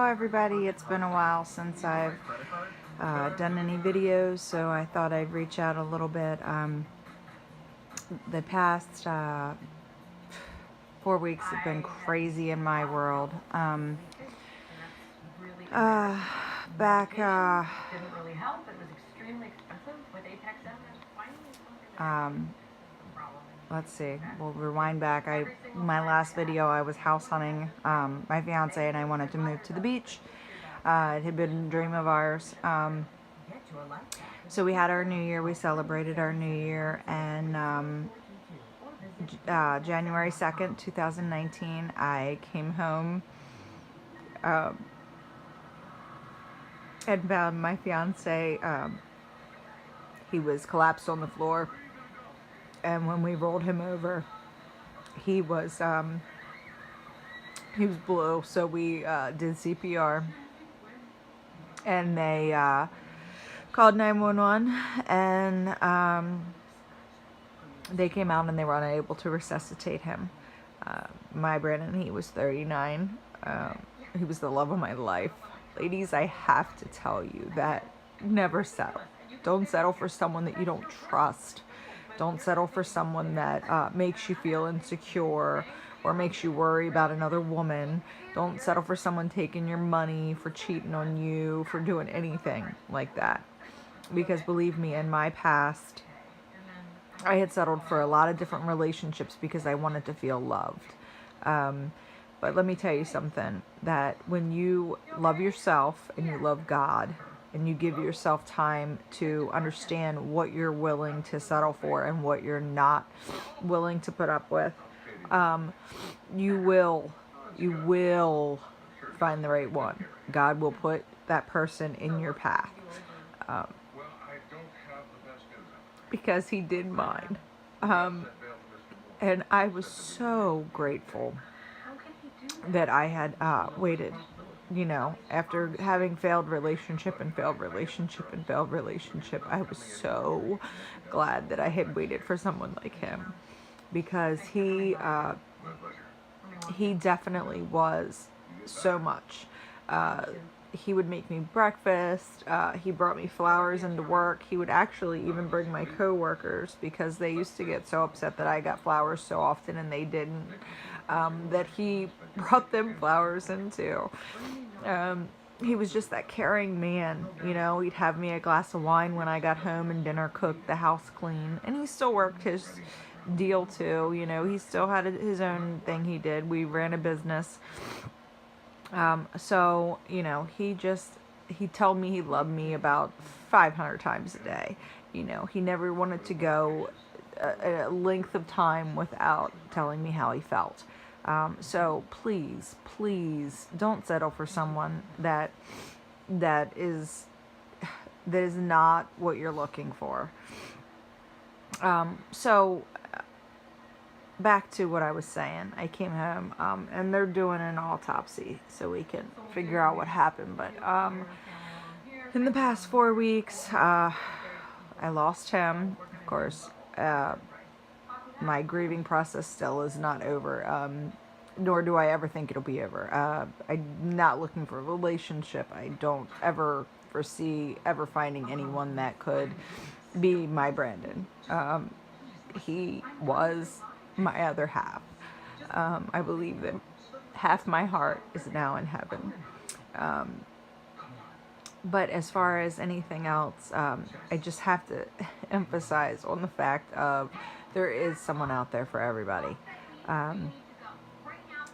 Hello everybody, it's been a while since I've done any videos, so I thought I'd reach out a little bit. The past 4 weeks have been crazy in my world. Uh, back, let's see, we'll rewind back. My last video, I was house hunting my fiance and I wanted to move to the beach. It had been a dream of ours. So we had our New Year, we celebrated our New Year, and January 2nd, 2019, I came home and found my fiance. He was collapsed on the floor, and when we rolled him over, he was blue, so we did CPR, and they called 911, and they came out and they were unable to resuscitate him. My Brandon, he was 39. He was the love of my life. Ladies, I have to tell you that never settle. Don't settle for someone that you don't trust. Don't settle for someone that makes you feel insecure or makes you worry about another woman. Don't settle for someone taking your money, for cheating on you, for doing anything like that. Because believe me, in my past, I had settled for a lot of different relationships because I wanted to feel loved. But let me tell you something, that when you love yourself and you love God and you give yourself time to understand what you're willing to settle for and what you're not willing to put up with, you will find the right one. God will put that person in your path. Because he did mine. And I was so grateful that I had waited, after having failed relationship, I was so glad that I had waited for someone like him, because he definitely was so much. He would make me breakfast. He brought me flowers into work. He would actually even bring my coworkers, because they used to get so upset that I got flowers so often and they didn't, that he brought them flowers in too. He was just that caring man. He'd have me a glass of wine when I got home and dinner cooked, the house clean, and he still worked his deal too. He still had his own thing he did. We ran a business. So, he told me he loved me about 500 times a day. He never wanted to go a length of time without telling me how he felt. So please, please don't settle for someone that is not what you're looking for. So back to what I was saying. I came home, and they're doing an autopsy so we can figure out what happened. But in the past 4 weeks, I lost him. Of course, my grieving process still is not over, nor do I ever think it'll be over. I'm not looking for a relationship. I don't ever foresee ever finding anyone that could be my Brandon. He was my other half. I believe that half my heart is now in heaven. But as far as anything else, I just have to emphasize on the fact of there is someone out there for everybody.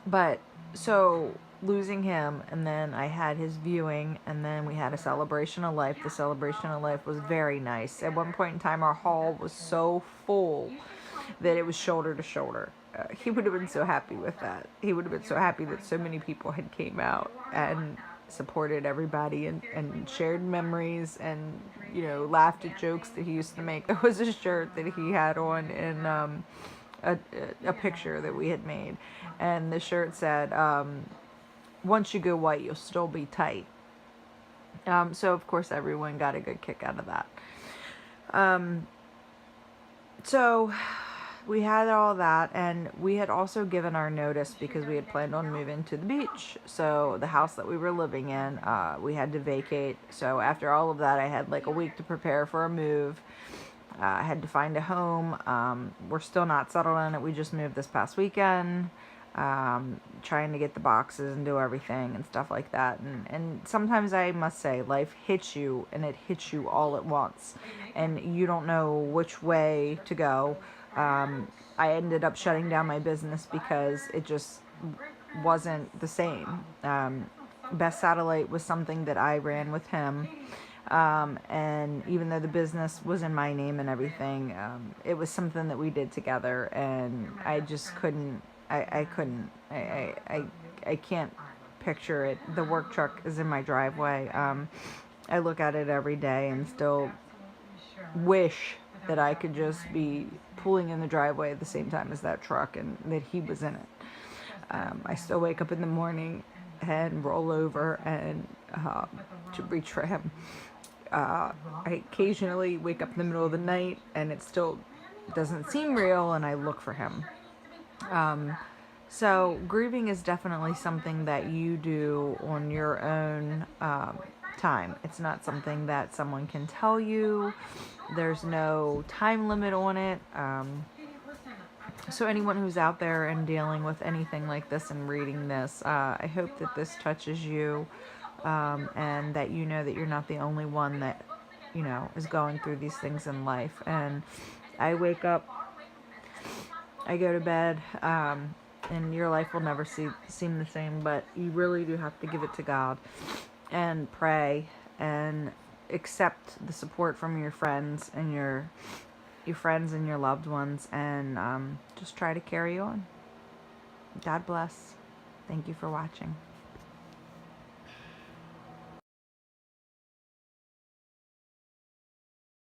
But so losing him, and then I had his viewing, and then we had a celebration of life. The celebration of life was very nice. At one point in time, our hall was so full that it was shoulder to shoulder. He would have been so happy with that. He would have been so happy that so many people had came out and supported everybody and shared memories and, laughed at jokes that he used to make. There was a shirt that he had on in a picture that we had made, and the shirt said, once you go white, you'll still be tight. So of course everyone got a good kick out of that. So we had all that, and we had also given our notice because we had planned on moving to the beach. So the house that we were living in, we had to vacate. So after all of that, I had like a week to prepare for a move. I had to find a home. We're still not settled in it. We just moved this past weekend, trying to get the boxes and do everything and stuff like that. And sometimes I must say, life hits you, and it hits you all at once, and you don't know which way to go. I ended up shutting down my business because it just wasn't the same. Best Satellite was something that I ran with him. And even though the business was in my name and everything, it was something that we did together, and I just couldn't, I can't picture it. The work truck is in my driveway. I look at it every day and still wish that I could just be pulling in the driveway at the same time as that truck and that he was in it. I still wake up in the morning and roll over and to reach for him. I occasionally wake up in the middle of the night and it still doesn't seem real, and I look for him. So grieving is definitely something that you do on your own time. It's not something that someone can tell you. There's no time limit on it. So anyone who's out there and dealing with anything like this and reading this, I hope that this touches you. And that you know that you're not the only one that, is going through these things in life. And I wake up, I go to bed, and your life will never seem the same, but you really do have to give it to God and pray and accept the support from your friends and your friends and your loved ones, and just try to carry on. God bless. Thank you for watching.